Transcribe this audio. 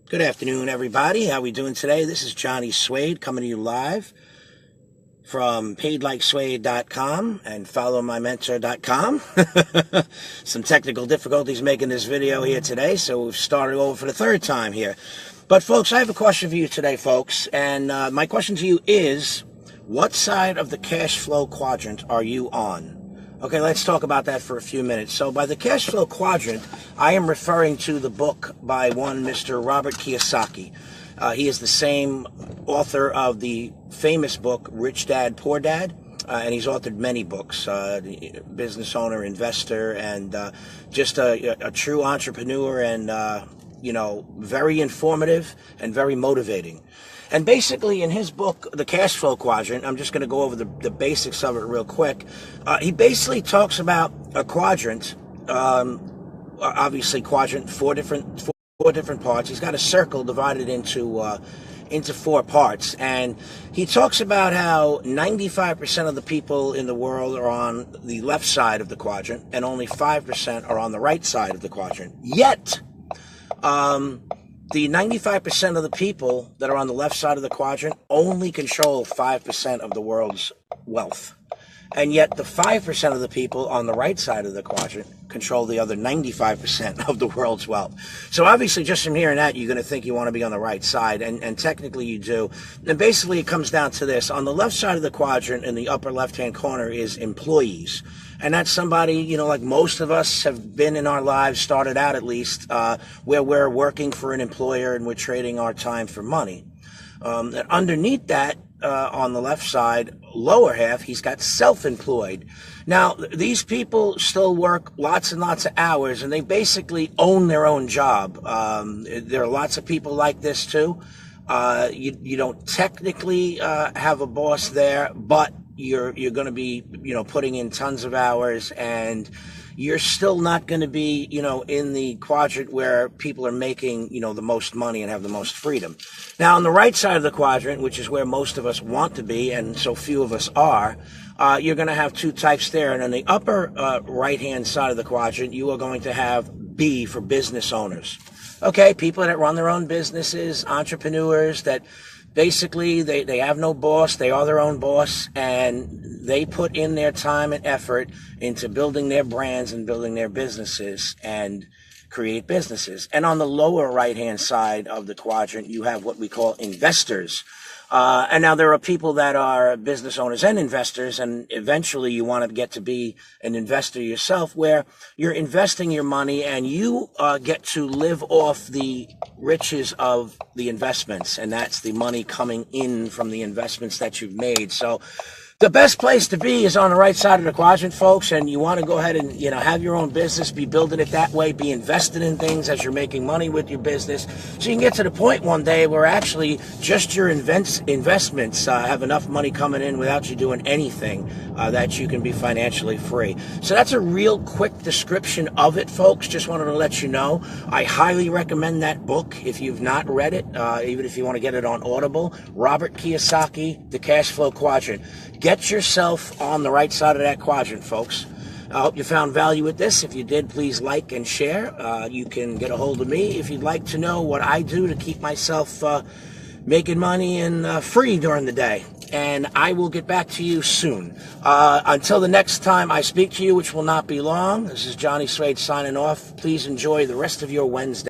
Good afternoon, everybody. How we doing today? This is Johnny Suede coming to you live from paidlikesuede.com and followmymentor.com. Some technical difficulties making this video here today, so we've started over for the third time here. But folks, I have a question for you today, folks, and my question to you is, what side of the cash flow quadrant are you on? Okay, let's talk about that for a few minutes. So by the cash flow quadrant, I am referring to the book by one Mr. Robert Kiyosaki. He is the same author of the famous book, Rich Dad, Poor Dad, and he's authored many books, business owner, investor, and just a true entrepreneur and, very informative and very motivating. And basically, in his book, The Cashflow Quadrant, I'm just going to go over the basics of it real quick. He basically talks about a quadrant, obviously quadrant, four different parts. He's got a circle divided into four parts. And he talks about how 95% of the people in the world are on the left side of the quadrant, and only 5% are on the right side of the quadrant. Yet, the 95% of the people that are on the left side of the quadrant only control 5% of the world's wealth. And yet the 5% of the people on the right side of the quadrant control the other 95% of the world's wealth. So obviously, just from hearing that, you're going to think you want to be on the right side, and technically you do. And basically, it comes down to this. On the left side of the quadrant, in the upper left-hand corner, is employees. And that's somebody, like most of us have been in our lives, started out at least, where we're working for an employer and we're trading our time for money. And underneath that, on the left side, lower half, he's got self-employed. Now, these people still work lots and lots of hours, and they basically own their own job. There are lots of people like this too. You don't technically have a boss there, but you're going to be, putting in tons of hours, and you're still not going to be, in the quadrant where people are making, the most money and have the most freedom. Now, on the right side of the quadrant, which is where most of us want to be, and so few of us are, you're going to have two types there. And on the upper right-hand side of the quadrant, you are going to have B for business owners. Okay, people that run their own businesses, entrepreneurs that basically they have no boss, they are their own boss, and they put in their time and effort into building their brands and building their businesses and create businesses. And on the lower right-hand side of the quadrant, you have what we call investors. And now there are people that are business owners and investors, and eventually you want to get to be an investor yourself, where you're investing your money and you get to live off the riches of the investments, and that's the money coming in from the investments that you've made. So the best place to be is on the right side of the quadrant, folks, and you want to go ahead and, have your own business, be building it that way, be invested in things as you're making money with your business, so you can get to the point one day where actually just your investments have enough money coming in without you doing anything that you can be financially free. So that's a real quick description of it, folks. Just wanted to let you know. I highly recommend that book if you've not read it, even if you want to get it on Audible. Robert Kiyosaki, The Cashflow Quadrant. Get yourself on the right side of that quadrant, folks. I hope you found value with this. If you did, please like and share. You can get a hold of me if you'd like to know what I do to keep myself making money and free during the day. And I will get back to you soon. Until the next time I speak to you, which will not be long, this is Johnny Suede signing off. Please enjoy the rest of your Wednesday.